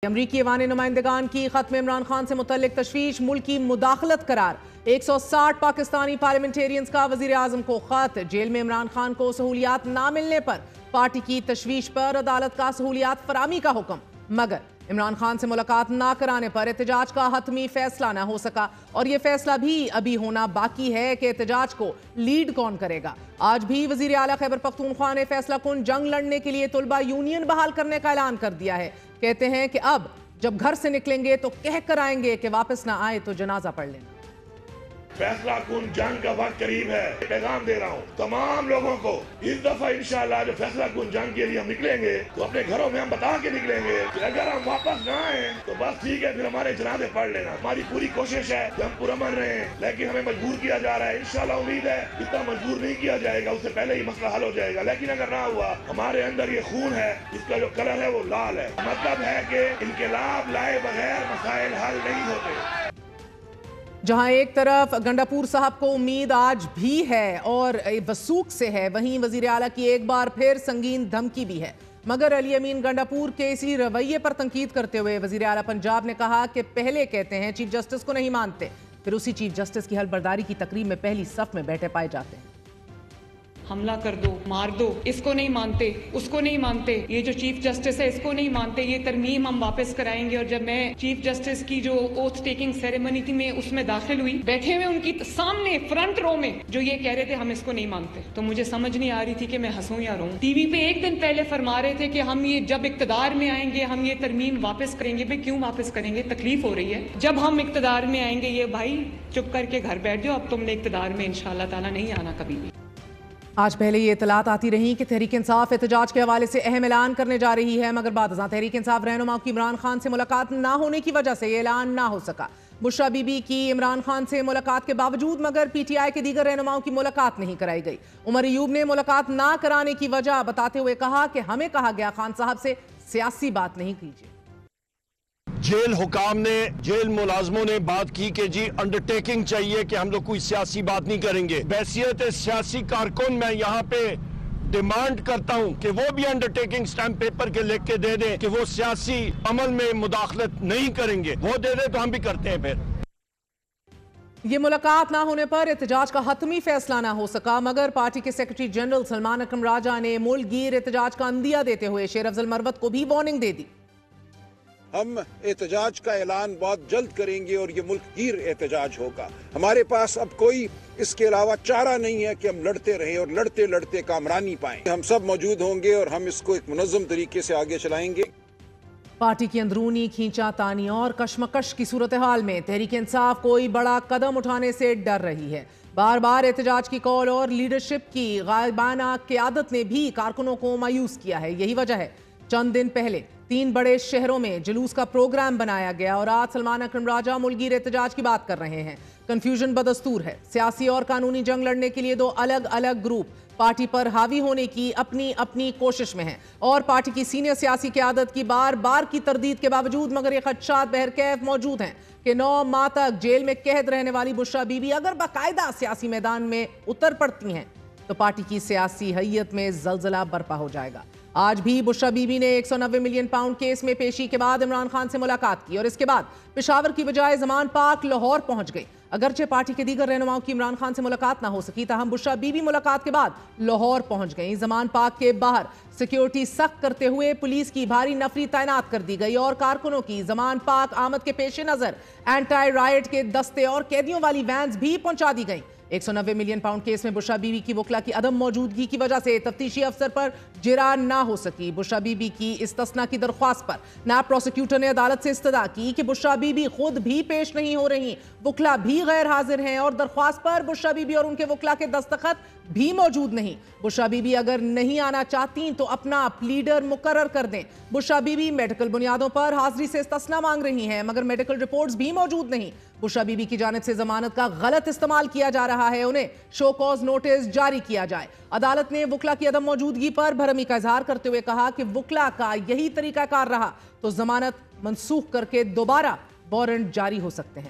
امریکی ایوان نمائندگان کی ختم عمران خان سے متعلق تشویش ملکی مداخلت قرار 160 پاکستانی پارلیمنٹیرینز کا وزیر اعظم کو خط جیل میں عمران خان کو سہولیات نہ ملنے پر پارٹی کی تشویش پر عدالت کا سہولیات فراہمی کا حکم مگر عمران خان سے ملاقات نہ کرانے پر احتجاج کا حتمی فیصلہ نہ ہو سکا اور یہ فیصلہ بھی ابھی ہونا باقی ہے کہ احتجاج کو لیڈ کون کرے گا۔ آج بھی وزیر اعلیٰ خیبر پختونخوا نے فیصلہ کن جنگ لڑنے کے لیے طلبہ یونین بحال کرنے کا اعلان کر دیا ہے۔ کہتے ہیں کہ اب جب گھر سے نکلیں گے تو کہہ کر آئیں گے کہ واپس نہ آئے تو جنازہ پڑھ لینا۔ فیصلہ کن جنگ کا وقت قریب ہے، پیغام دے رہا ہوں تمام لوگوں کو، اس دفعہ انشاءاللہ جو فیصلہ کن جنگ کے لیے ہم نکلیں گے تو اپنے گھروں میں ہم بتا کے نکلیں گے کہ اگر ہم واپس نہ آئیں تو بس ٹھیک ہے، پھر ہمارے جنازے پڑھ لینا۔ ہماری پوری کوشش ہے کہ ہم پرامن رہیں، لیکن ہمیں مجبور کیا جا رہا ہے۔ انشاءاللہ امید ہے اتنا مجبور نہیں کیا جائے گا، اس سے پہلے ہی مسئلہ حل ہو جائے گا، لیکن اگر نہ ہوا ہمارے اندر یہ خون ہے، اس کا جو کلر ہے وہ لال ہے۔ مطلب ہے کہ انقلاب لائے بغیر مسائل حل نہیں ہوتے۔ جہاں ایک طرف گنڈاپور صاحب کو امید آج بھی ہے اور وثوق سے ہے، وہیں وزیر اعلیٰ کی ایک بار پھر سنگین دھمکی بھی ہے۔ مگر علی امین گنڈاپور کے اسی رویے پر تنقید کرتے ہوئے وزیر اعلیٰ پنجاب نے کہا کہ پہلے کہتے ہیں چیف جسٹس کو نہیں مانتے، پھر اسی چیف جسٹس کی حلف برداری کی تقریب میں پہلی صف میں بیٹھے پائے جاتے ہیں۔ حملہ کر دو، مار دو، اس کو نہیں مانتے، اس کو نہیں مانتے، یہ جو چیف جسٹس ہے اس کو نہیں مانتے، یہ ترمیم ہم واپس کرائیں گے۔ اور جب میں چیف جسٹس کی جو اوتھ ٹیکنگ سیریمنی تھی میں اس میں داخل ہوئی، بیٹھے ہوئے ان کی سامنے فرنٹ رو میں جو یہ کہہ رہے تھے ہم اس کو نہیں مانتے، تو مجھے سمجھ نہیں آ رہی تھی کہ میں ہنسوں یا روں۔ ٹی وی پہ ایک دن پہلے فرما رہے تھے کہ ہم یہ جب اقتدار میں آئیں گے ہم یہ ترمیم واپس کریں گے۔ بھائی کیوں واپس کریں گے؟ تکلیف ہو رہی ہے۔ جب ہم اقتدار میں آئیں گے، یہ بھائی چپ کر کے گھر بیٹھ جاؤ، اب تم نے اقتدار میں انشاءاللہ تعالیٰ نہیں آنا کبھی بھی۔ آج پہلے یہ اطلاعات آتی رہی کہ تحریک انصاف احتجاج کے حوالے سے اہم اعلان کرنے جا رہی ہے، مگر بعد ازاں تحریک انصاف رہنما کی عمران خان سے ملاقات نہ ہونے کی وجہ سے یہ اعلان نہ ہو سکا۔ بشرا بی بی کی عمران خان سے ملاقات کے باوجود مگر پی ٹی آئی کے دیگر رہنماؤں کی ملاقات نہیں کرائی گئی۔ عمر ایوب نے ملاقات نہ کرانے کی وجہ بتاتے ہوئے کہا کہ ہمیں کہا گیا خان صاحب سے سیاسی بات نہیں کیجیے۔ جیل حکام نے، جیل ملازموں نے بات کی کہ جی انڈرٹیکنگ چاہیے کہ ہم لوگ کوئی سیاسی بات نہیں کریں گے۔ بحیثیت سیاسی کارکن میں یہاں پہ ڈیمانڈ کرتا ہوں کہ وہ بھی انڈرٹیکنگ سٹیمپ پیپر کے لکھ کے دے دیں کہ وہ سیاسی عمل میں مداخلت نہیں کریں گے، وہ دے دیں تو ہم بھی کرتے ہیں۔ پھر یہ ملاقات نہ ہونے پر احتجاج کا حتمی فیصلہ نہ ہو سکا، مگر پارٹی کے سیکرٹری جنرل سلمان اکرم راجہ نے ملک گیر احتجاج کا عندیہ دیتے ہوئے شیر افضل مروت کو بھی وارننگ دے دی۔ ہم احتجاج کا اعلان بہت جلد کریں گے اور یہ ملک گیر احتجاج ہوگا۔ ہمارے پاس اب کوئی اس کے علاوہ چارہ نہیں ہے کہ ہم لڑتے رہیں اور لڑتے لڑتے کامرانی پائیں۔ ہم سب موجود ہوں گے اور ہم اس کو ایک منظم طریقے سے آگے چلائیں گے۔ پارٹی کی اندرونی کھینچا تانی اور کشمکش کی صورتحال میں تحریک انصاف کوئی بڑا قدم اٹھانے سے ڈر رہی ہے۔ بار بار احتجاج کی کال اور لیڈرشپ کی غائبانہ قیادت نے بھی کارکنوں کو مایوس کیا ہے۔ یہی وجہ ہے چند دن پہلے 3 بڑے شہروں میں جلوس کا پروگرام بنایا گیا اور آج سلمان اکرم راجہ ملک گیر احتجاج کی بات کر رہے ہیں۔ کنفیوژن بدستور ہے۔ سیاسی اور قانونی جنگ لڑنے کے لیے 2 الگ الگ گروپ پارٹی پر حاوی ہونے کی اپنی کوشش میں ہیں اور پارٹی کی سینئر سیاسی قیادت کی بار بار کی تردید کے باوجود مگر یہ خدشات بہرکیف موجود ہیں کہ 9 ماہ تک جیل میں قید رہنے والی بشرا بی بی اگر باقاعدہ سیاسی میدان میں اتر پڑتی ہیں تو پارٹی کی سیاسی حیت میں زلزلہ برپا ہو جائے گا۔ آج بھی بشرا بی بی نے 190 ملین پاؤنڈ کیس میں پیشی کے بعد عمران خان سے ملاقات کی اور اس کے بعد پشاور کی بجائے زمان پاک لاہور پہنچ گئی۔ اگرچہ پارٹی کے دیگر رہنماؤں کی عمران خان سے ملاقات نہ ہو سکی تاہم بشرا بی بی ملاقات کے بعد لاہور پہنچ گئیں۔ زمان پاک کے باہر سیکیورٹی سخت کرتے ہوئے پولیس کی بھاری نفری تعینات کر دی گئی اور کارکنوں کی زمان پاک آمد کے پیش نظر اینٹی رائٹ کے دستے اور قیدیوں والی وینز بھی پہنچا دی گئیں۔ 190 ملین پاؤنڈ کیس میں بشرا بی بی کی وکلا کی عدم موجودگی کی وجہ سے تفتیشی افسر پر جرا نہ ہو سکی۔ بشرا بی بی کی استثناء کی درخواست پر نائب پروسیکیوٹر نے عدالت سے استدعا کی کہ بشرا بی بی خود بھی پیش نہیں ہو رہی، وکلا بھی غیر حاضر ہیں اور درخواست پر بشرا بی بی اور ان کے وکلا کے دستخط بھی موجود نہیں۔ بشرا بی بی اگر نہیں آنا چاہتی تو اپنا پلیڈر مقرر کر دیں۔ بشرا بی بی میڈیکل بنیادوں پر حاضری سے استثناء مانگ رہی ہیں مگر میڈیکل رپورٹس بھی موجود نہیں۔ بشرا بی بی کی جانب سے ضمانت کا غلط استعمال کیا جا رہا ہے، انہیں شو کاز نوٹس جاری کیا جائے۔ عدالت نے وکلا کی عدم موجودگی پر بھرمی کا اظہار کرتے ہوئے کہا کہ وکلا کا یہی طریقہ کار رہا تو ضمانت منسوخ کر کے دوبارہ وارنٹ جاری ہو سکتے ہیں۔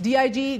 DIG